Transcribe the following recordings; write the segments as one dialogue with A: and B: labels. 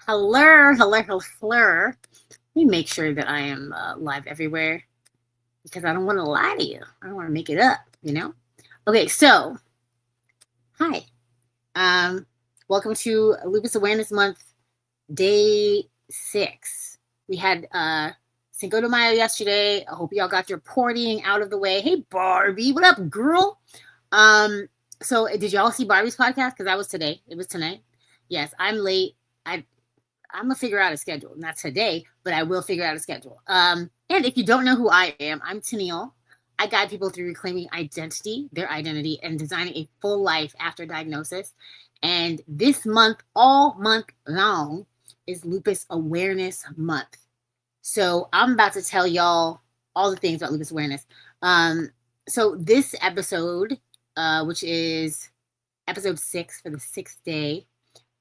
A: Hello, hello, hello, hello. Let me make sure that I am live everywhere because I don't want to lie to you. I don't want to make it up. Okay, so hi. Um, welcome to Lupus Awareness Month, day 6. We had Cinco de Mayo yesterday. I hope y'all got your partying out of the way. Hey, Barbie, what up, girl? Um, so did y'all see Barbie's podcast? Because that was today. It was tonight. Yes, I'm late. I I'm gonna figure out a schedule. Not today, but I will figure out a schedule. And if you don't know who I am, I'm Tennille. I guide people through reclaiming their identity, and designing a full life after diagnosis. And this month, all month long, is Lupus Awareness Month. So I'm about to tell y'all all the things about lupus awareness. So this episode, which is episode 6 for the 6th day,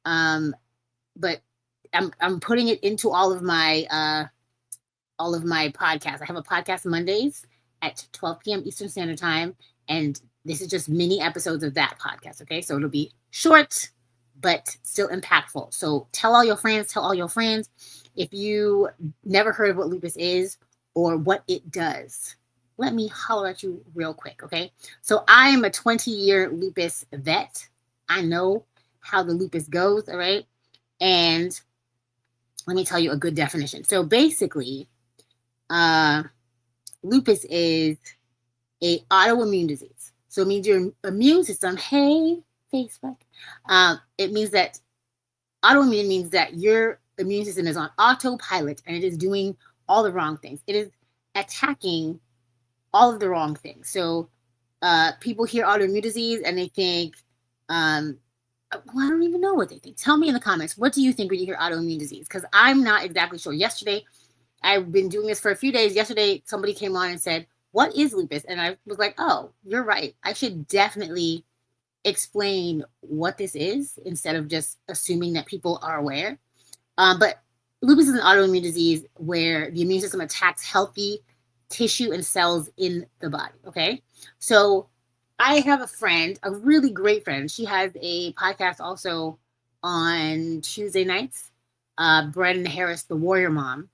A: but I'm putting it into all of my podcasts. I have a podcast Mondays at 12 p.m. Eastern Standard Time, and this is just mini episodes of that podcast. Okay, so it'll be short but still impactful. So tell all your friends. Tell all your friends. If you never heard of what lupus is or what it does, let me holler at you real quick. Okay, so I am a 20-year lupus vet. I know how the lupus goes. All right, and let me tell you a good definition. So basically, lupus is a autoimmune disease. So it means your immune system, hey, Facebook, it means that autoimmune means that your immune system is on autopilot and it is doing all the wrong things. It is attacking all of the wrong things. So people hear autoimmune disease and they think, well, I don't even know what they think. Tell me in the comments, what do you think when you hear autoimmune disease? Because I'm not exactly sure. Yesterday, I've been doing this for a few days. Yesterday, somebody came on and said, what is lupus? And I was like, oh, you're right. I should definitely explain what this is instead of just assuming that people are aware. But lupus is an autoimmune disease where the immune system attacks healthy tissue and cells in the body. Okay. So I have a friend, a really great friend. She has a podcast also on Tuesday nights, Brennan Harris, the Warrior Mom.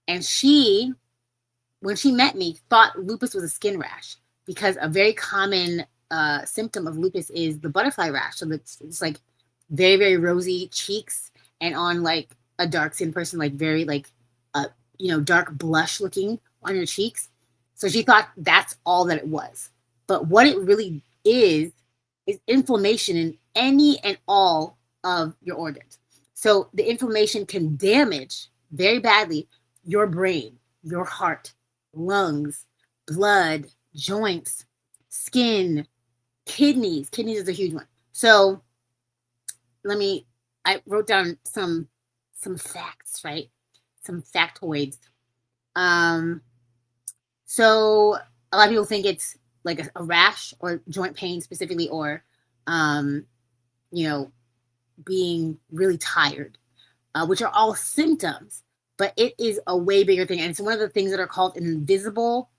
A: And she, when she met me, thought lupus was a skin rash because a very common symptom of lupus is the butterfly rash. So it's like very, very rosy cheeks, and on like a dark skin person, like very like, dark blush looking on your cheeks. So she thought that's all that it was. But what it really is inflammation in any and all of your organs. So the inflammation can damage very badly your brain, your heart, lungs, blood, joints, skin, kidneys. Kidneys is a huge one. So I wrote down some facts, right? Some factoids. So a lot of people think it's like a rash or joint pain specifically, or, being really tired, which are all symptoms, but it is a way bigger thing. And it's one of the things that are called an invisible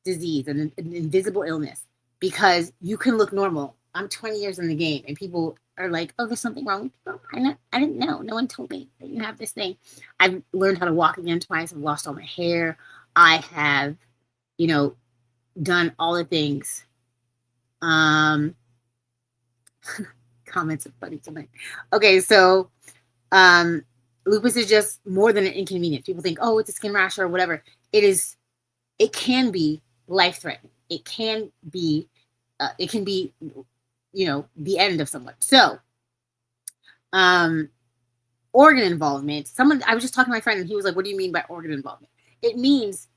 A: disease, an invisible illness, because you can look normal. I'm 20 years in the game and people are like, oh, there's something wrong with you. I didn't know. No one told me that you have this thing. I've learned how to walk again twice. I've lost all my hair. I have, done all the things. Comments are funny tonight. Okay, so lupus is just more than an inconvenience. People think, oh, it's a skin rash or whatever. It can be life-threatening. It can be the end of someone. So organ involvement. I was just talking to my friend and he was like, what do you mean by organ involvement? It means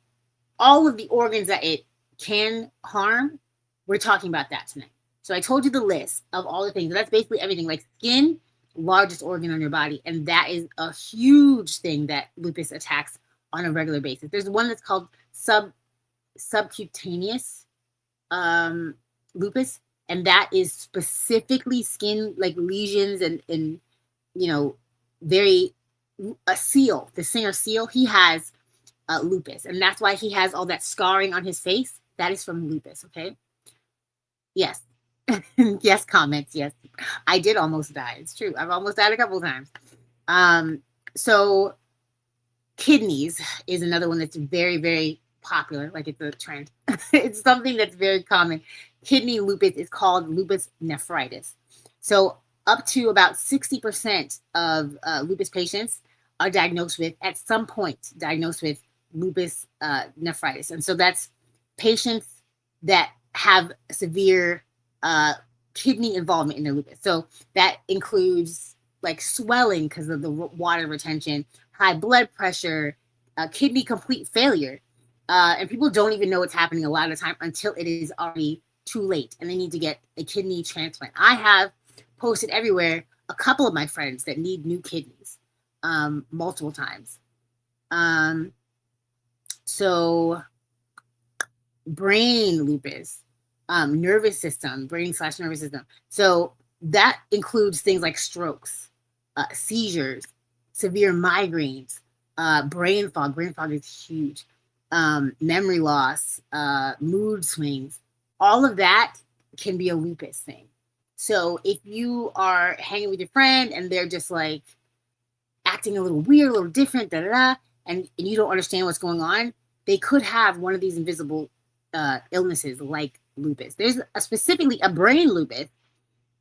A: all of the organs that it can harm. We're talking about that tonight. So I told you the list of all the things. That's basically everything. Like skin, largest organ on your body, and that is a huge thing that lupus attacks on a regular basis. There's one that's called subcutaneous lupus, and that is specifically skin, like lesions and very a Seal, the singer Seal, he has lupus, and that's why he has all that scarring on his face. That is from lupus. Okay. Yes. Yes, comments. Yes, I did almost die. It's true. I've almost died a couple of times. So kidneys is another one that's very, very popular. Like it's a trend. It's something that's very common. Kidney lupus is called lupus nephritis. So up to about 60% of lupus patients are diagnosed with, at some point, diagnosed with lupus nephritis. And so that's patients that have severe kidney involvement in their lupus. So that includes like swelling because of the water retention, high blood pressure, kidney complete failure. And people don't even know what's happening a lot of the time until it is already too late and they need to get a kidney transplant. I have posted everywhere a couple of my friends that need new kidneys multiple times. So brain lupus, nervous system, brain/nervous system. So that includes things like strokes, seizures, severe migraines, brain fog. Brain fog is huge. Memory loss, mood swings. All of that can be a lupus thing. So if you are hanging with your friend and they're just like acting a little weird, a little different, and you don't understand what's going on, they could have one of these invisible illnesses like lupus. There's specifically a brain lupus.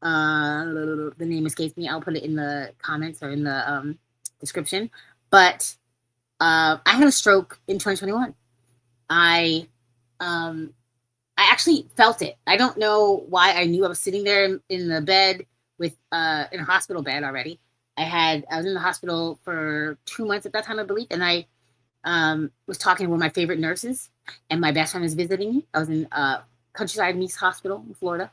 A: The name escapes me. I'll put it in the comments or in the description. But I had a stroke in 2021. I actually felt it. I don't know why. I knew I was sitting there in the bed with in a hospital bed already. I was in the hospital for 2 months at that time, I believe, and I was talking to one of my favorite nurses, and my best friend was visiting me. I was in Countryside Meeks Hospital in Florida,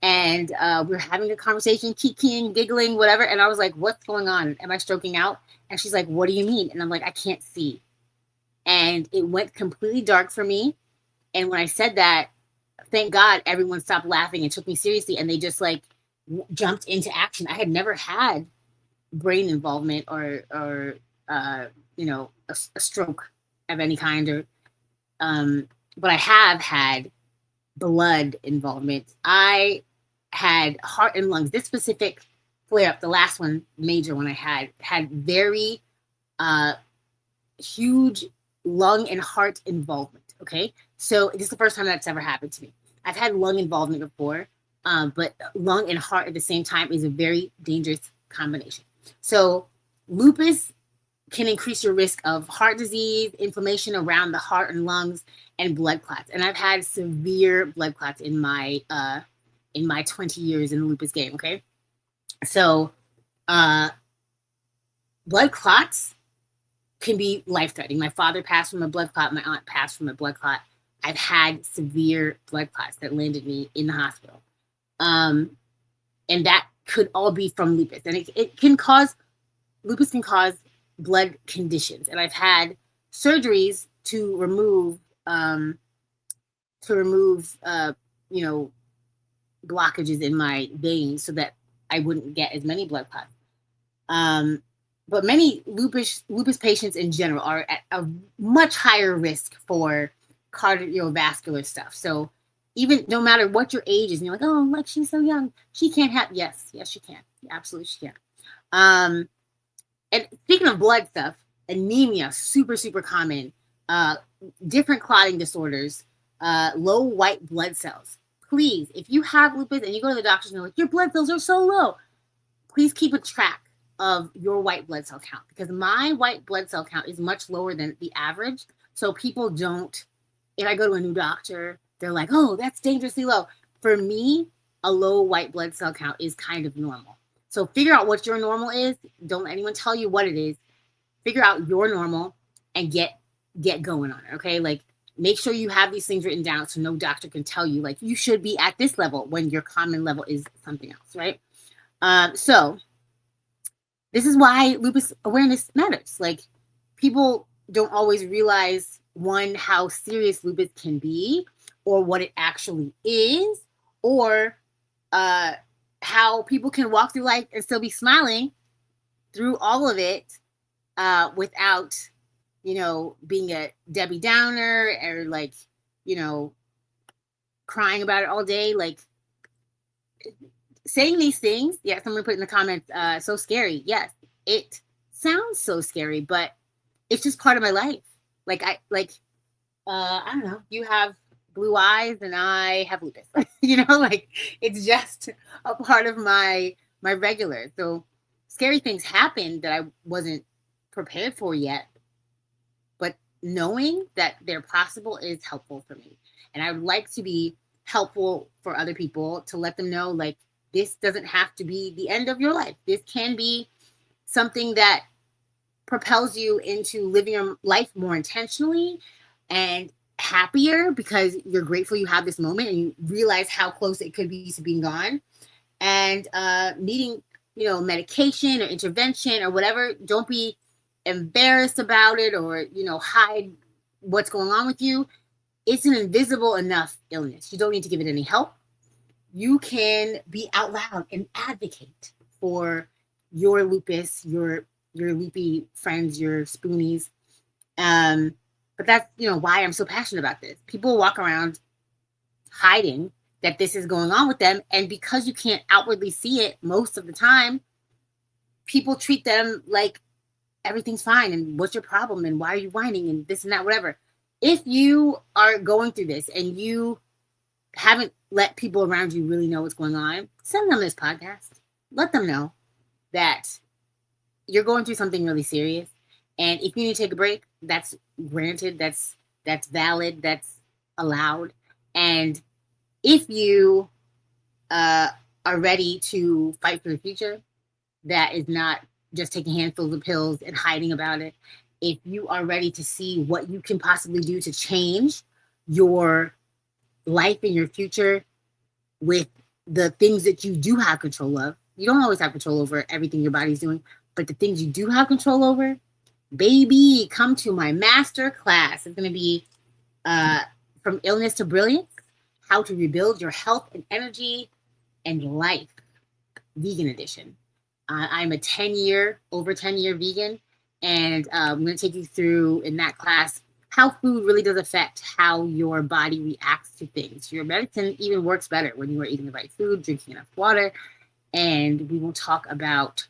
A: and we were having a conversation, kikiing, giggling, whatever, and I was like, what's going on? Am I stroking out? And she's like, what do you mean? And I'm like, I can't see. And it went completely dark for me. And when I said that, thank God everyone stopped laughing and took me seriously, and they just like jumped into action. I had never had brain involvement or a stroke of any kind, or but I have had blood involvement. I had heart and lungs. This specific flare up, the last one, major one I had very huge lung and heart involvement. Okay, so this is the first time that's ever happened to me. I've had lung involvement before, but lung and heart at the same time is a very dangerous combination. So lupus can increase your risk of heart disease, inflammation around the heart and lungs, and blood clots. And I've had severe blood clots in my 20 years in the lupus game. Okay, so blood clots can be life-threatening. My father passed from a blood clot. My aunt passed from a blood clot. I've had severe blood clots that landed me in the hospital. And that could all be from lupus. And lupus can cause blood conditions. And I've had surgeries to remove blockages in my veins so that I wouldn't get as many blood clots. But many lupus patients in general are at a much higher risk for cardiovascular stuff. So even no matter what your age is, and you're like, oh, like she's so young, she can't have. Yes, she can. Absolutely, she can. And speaking of blood stuff, anemia, super, super common. Different clotting disorders, low white blood cells. Please, if you have lupus and you go to the doctors and they're like, your blood cells are so low, please keep a track of your white blood cell count, because my white blood cell count is much lower than the average. So people don't, if I go to a new doctor, they're like, oh, that's dangerously low. For me, a low white blood cell count is kind of normal. So figure out what your normal is. Don't let anyone tell you what it is. Figure out your normal and get going on it. Okay, like make sure you have these things written down so no doctor can tell you like you should be at this level when your common level is something else, right? So this is why lupus awareness matters. Like people don't always realize, one, how serious lupus can be, or what it actually is, or how people can walk through life and still be smiling through all of it without, being a Debbie Downer or like, crying about it all day. Like saying these things, yes, I'm gonna put in the comments, so scary. Yes, it sounds so scary, but it's just part of my life. Like I don't know, you have blue eyes and I have lupus. Like it's just a part of my regular. So scary things happen that I wasn't prepared for yet, but knowing that they're possible is helpful for me. And I would like to be helpful for other people, to let them know, like, this doesn't have to be the end of your life. This can be something that propels you into living your life more intentionally and happier, because you're grateful you have this moment and you realize how close it could be to being gone. And needing, medication or intervention or whatever, don't be embarrassed about it, or hide what's going on with you. It's an invisible enough illness. You don't need to give it any help. You can be out loud and advocate for your lupus, your loopy friends, your spoonies. But that's why I'm so passionate about this. People walk around hiding that this is going on with them, and because you can't outwardly see it most of the time, people treat them like everything's fine and what's your problem and why are you whining and this and that, whatever. If you are going through this and you haven't let people around you really know what's going on, send them this podcast. Let them know that you're going through something really serious. And if you need to take a break, that's granted, that's valid, that's allowed. And if you are ready to fight for the future, that is not just taking handfuls of pills and hiding about it. If you are ready to see what you can possibly do to change your life and your future with the things that you do have control of. You don't always have control over everything your body's doing, but the things you do have control over, baby, come to my master class. It's going to be From Illness to Brilliance, How to Rebuild Your Health and Energy and Life, Vegan Edition. I'm a over 10 year vegan, and I'm going to take you through in that class how food really does affect how your body reacts to things. Your medicine even works better when you are eating the right food, drinking enough water, and we will talk about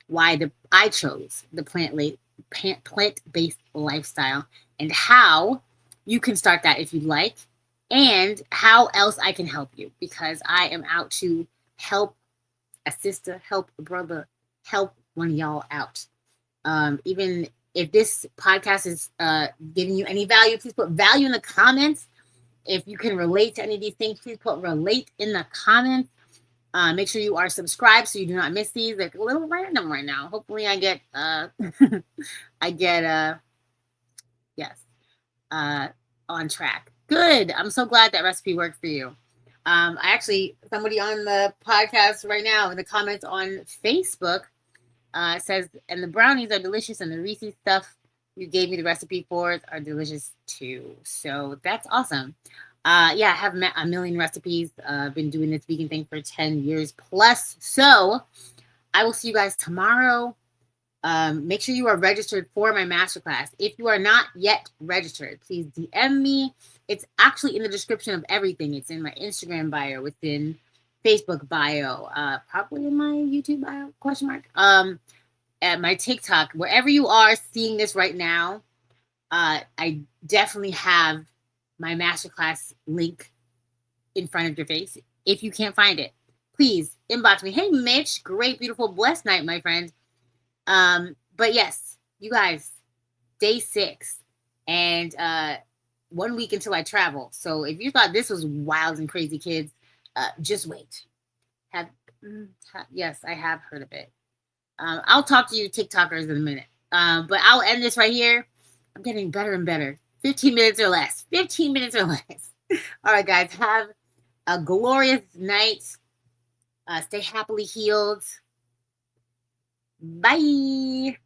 A: why I chose the plant-based lifestyle and how you can start that if you'd like, and how else I can help you, because I am out to help a sister, help a brother, help one of y'all out. Even if this podcast is giving you any value, please put value in the comments. If you can relate to any of these things, please put relate in the comments. Make sure you are subscribed so you do not miss these. Like a little random right now. Hopefully I get on track. Good. I'm so glad that recipe worked for you. Somebody on the podcast right now in the comments on Facebook says, and the brownies are delicious, and the Reese's stuff you gave me the recipe for are delicious too. So that's awesome. I have a million recipes. I've been doing this vegan thing for 10 years plus. So I will see you guys tomorrow. Make sure you are registered for my masterclass. If you are not yet registered, please DM me. It's actually in the description of everything. It's in my Instagram bio, it's in Facebook bio, probably in my YouTube bio, ? At my TikTok, wherever you are seeing this right now, I definitely have my masterclass link in front of your face. If you can't find it, please inbox me. Hey, Mitch, great, beautiful, blessed night, my friend. But yes, you guys, day 6 and 1 week until I travel. So if you thought this was wild and crazy, kids, just wait. Yes, I have heard of it. I'll talk to you TikTokers in a minute. But I'll end this right here. I'm getting better and better. 15 minutes or less. 15 minutes or less. All right, guys, have a glorious night. Stay happily healed. Bye.